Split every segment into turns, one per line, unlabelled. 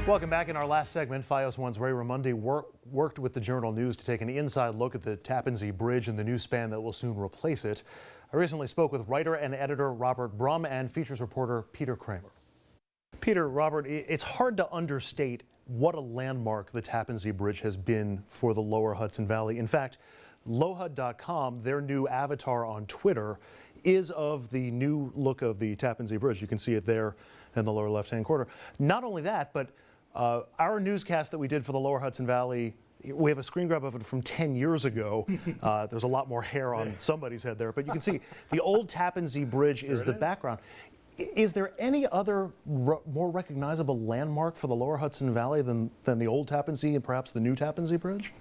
Welcome back. In our last segment, FiOS One's Ray Ramundi worked with the Journal News to take an inside look at the Tappan Zee Bridge and the new span that will soon replace it. I recently spoke with writer and editor Robert Brum and features reporter Peter Kramer. Peter, Robert, it's hard to understate what a landmark the Tappan Zee Bridge has been for the lower Hudson Valley. In fact, LowHud.com, their new avatar on Twitter, is of the new look of the Tappan Zee Bridge. You can see it there in the lower left-hand corner. Not only that, but our newscast that we did for the lower Hudson Valley, we have a screen grab of it from 10 years ago. There's a lot more hair on somebody's head there, but you can see the old Tappan Zee Bridge is the background. Is there any other more recognizable landmark for the lower Hudson Valley than the old Tappan Zee and perhaps the new Tappan Zee Bridge?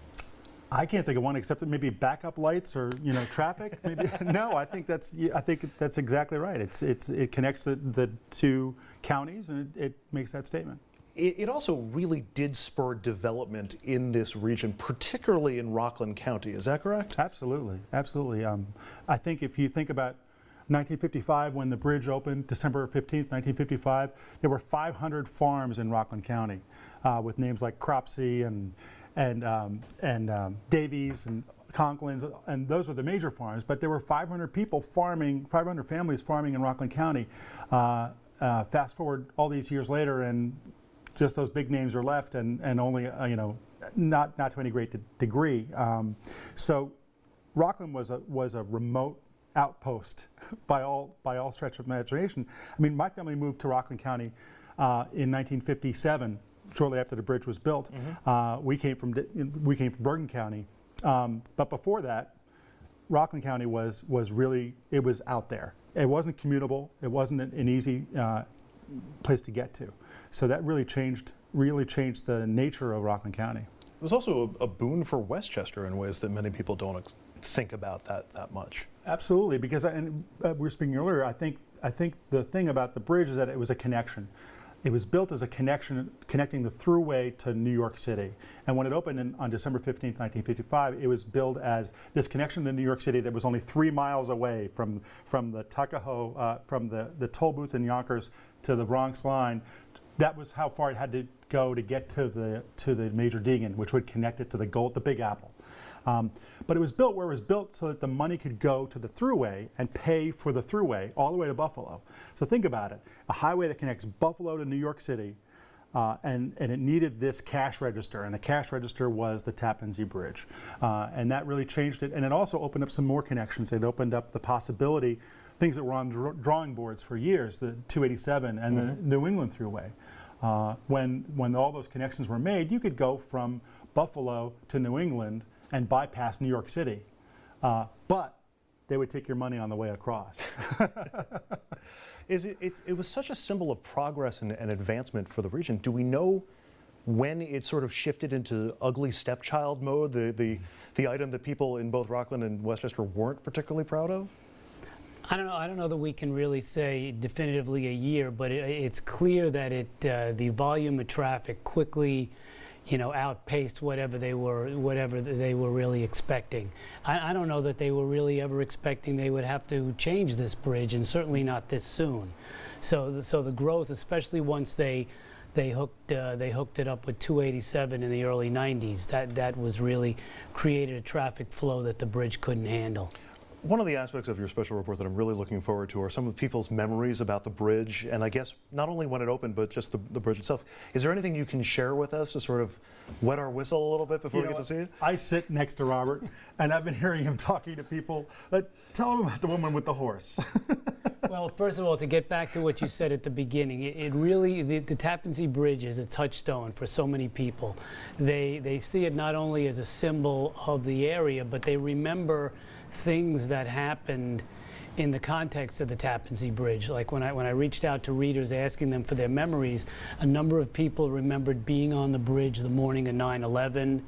I can't think of one except that maybe backup lights or traffic. Maybe no. I think that's exactly right. It connects the two counties and it makes that statement.
It also really did spur development in this region, particularly in Rockland County. Is that correct?
Absolutely, absolutely. I think if you think about 1955, when the bridge opened, December 15th, 1955, there were 500 farms in Rockland County with names like Cropsey and Davies and Conklin's, and those are the major farms. But there were 500 people farming, 500 families farming in Rockland County. Fast forward all these years later, and just those big names are left, and only not to any great degree. So Rockland was a remote outpost by all stretch of imagination. I mean, my family moved to Rockland County in 1957, shortly after the bridge was built. Mm-hmm. We came from Bergen County, but before that, Rockland County was really, it was out there. It wasn't commutable. It wasn't an easy place to get to. So that really changed the nature of Rockland County.
It was also a boon for Westchester in ways that many people don't think about that much.
Absolutely, because we were speaking earlier. I think the thing about the bridge is that it was a connection. It was built as a connection, connecting the thruway to New York City. And when it opened on December 15th, 1955, it was billed as this connection to New York City that was only 3 miles away from the Tuckahoe, from the toll booth in Yonkers to the Bronx line. That was how far it had to go to get to the Major Deegan, which would connect it to the Big Apple. But it was built where it was built so that the money could go to the thruway and pay for the thruway all the way to Buffalo. So think about it, a highway that connects Buffalo to New York City, and it needed this cash register, and the cash register was the Tappan Zee Bridge. And that really changed it, and it also opened up some more connections. It opened up the possibility, things that were on drawing boards for years, the 287 and the New England Thruway. When all those connections were made, you could go from Buffalo to New England and bypass New York City, but they would take your money on the way across.
It was such a symbol of progress and advancement for the region. Do we know when it sort of shifted into ugly stepchild mode, the item that people in both Rockland and Westchester weren't particularly proud of?
I don't know that we can really say definitively a year, but it's clear that the volume of traffic quickly, outpaced whatever they were really expecting. I don't know that they were really ever expecting they would have to change this bridge, and certainly not this soon. So the growth, especially once they hooked it up with 287 in the early 90s, that was really created a traffic flow that the bridge couldn't handle.
One of the aspects of your special report that I'm really looking forward to are some of people's memories about the bridge, and I guess not only when it opened, but just the bridge itself. Is there anything you can share with us to sort of wet our whistle a little bit before we get to see it?
I sit next to Robert, and I've been hearing him talking to people. Tell him about the woman with the horse.
Well, first of all, to get back to what you said at the beginning, the Tappan Zee Bridge is a touchstone for so many people. They see it not only as a symbol of the area, but they remember things that happened in the context of the Tappan Zee Bridge. Like when I reached out to readers asking them for their memories, a number of people remembered being on the bridge the morning of 9/11.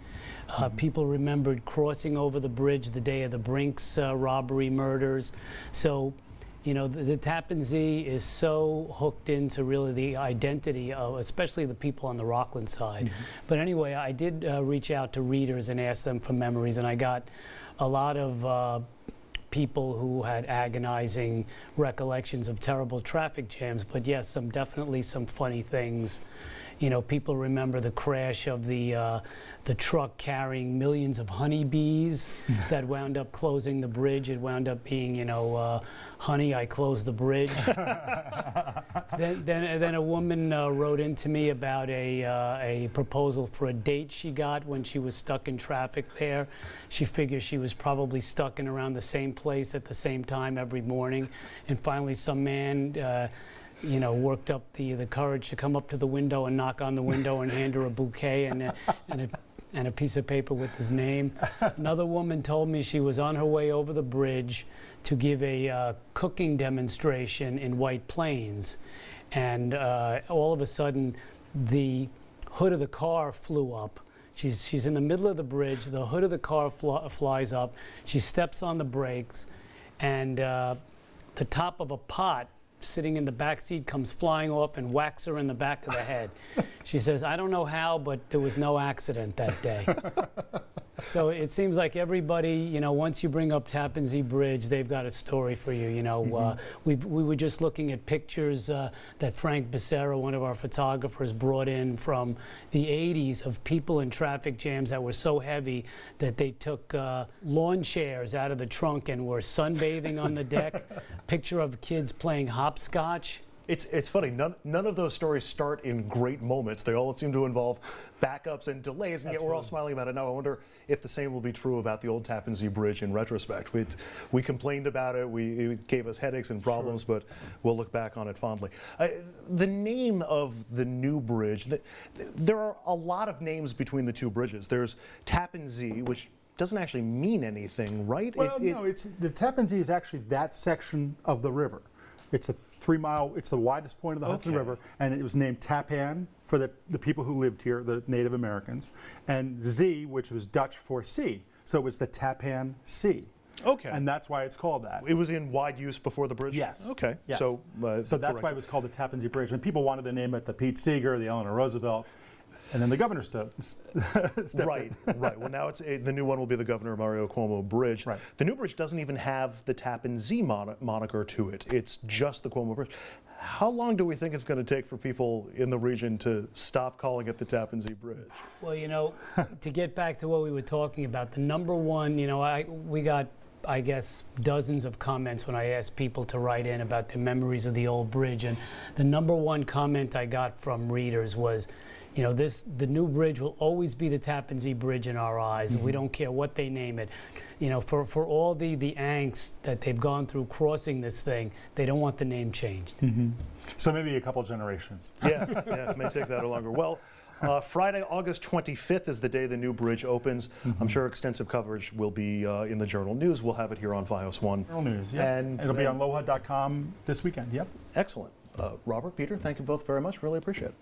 People remembered crossing over the bridge the day of the Brinks robbery murders. So, the Tappan Zee is so hooked into really the identity of, especially the people on the Rockland side. But anyway, I did reach out to readers and ask them for memories, and I got a lot of people who had agonizing recollections of terrible traffic jams, but yes, definitely some funny things You know, people remember the crash of the truck carrying millions of honeybees that wound up closing the bridge. It wound up being, you know, honey, I closed the bridge. then a woman wrote into me about a proposal for a date she got when she was stuck in traffic there. She figures she was probably stuck in around the same place at the same time every morning. And finally some man you know, worked up the courage to come up to the window and knock on the window and hand her a bouquet and a piece of paper with his name. Another woman told me she was on her way over the bridge to give a cooking demonstration in White Plains, and all of a sudden the hood of the car flew up. She's in the middle of the bridge, the hood of the car flies up, she steps on the brakes, and the top of a pot sitting in the back seat comes flying off and whacks her in the back of the head. She says, I don't know how, but there was no accident that day. So it seems like everybody, you know, once you bring up Tappan Zee Bridge, they've got a story for you. You know, we were just looking at pictures that Frank Becerra, one of our photographers, brought in from the 80s of people in traffic jams that were so heavy that they took lawn chairs out of the trunk and were sunbathing on the deck. Picture of kids playing hopscotch.
It's funny, none of those stories start in great moments. They all seem to involve backups and delays, and yet we're all smiling about it now. I wonder if the same will be true about the old Tappan Zee Bridge in retrospect. We complained about it, it gave us headaches and problems, but we'll look back on it fondly. The name of the new bridge, there are a lot of names between the two bridges. There's Tappan Zee, which doesn't actually mean anything, right?
Well, no, the Tappan Zee is actually that section of the river. It's a 3-mile, it's the widest point of the Hudson River, and it was named Tappan for the people who lived here, the Native Americans, and Zee, which was Dutch for sea. So it was the Tappan Sea.
Okay.
And that's why it's called that.
It was in wide use before the bridge?
Yes.
Okay.
Yes.
So
that's why it was called the Tappan Zee Bridge. And people wanted to name it the Pete Seeger, the Eleanor Roosevelt. And then the governor stepped
right,
in.
Right. Well, now the new one will be the Governor Mario Cuomo Bridge.
Right.
The new bridge doesn't even have the Tappan Zee moniker to it. It's just the Cuomo Bridge. How long do we think it's going to take for people in the region to stop calling it the Tappan Zee Bridge?
Well, you know, to get back to what we were talking about, the number one, you know, we got, I guess, dozens of comments when I asked people to write in about their memories of the old bridge, and the number one comment I got from readers was, you know, the new bridge will always be the Tappan Zee Bridge in our eyes. We don't care what they name it. You know, for all the angst that they've gone through crossing this thing, they don't want the name changed.
So maybe a couple generations.
Yeah, it may take that or longer. Well, Friday, August 25th is the day the new bridge opens. I'm sure extensive coverage will be in the Journal News. We'll have it here on Fios 1.
Journal News, yeah.
And
it'll be on loha.com this weekend, yep.
Excellent. Robert, Peter, thank you both very much. Really appreciate it.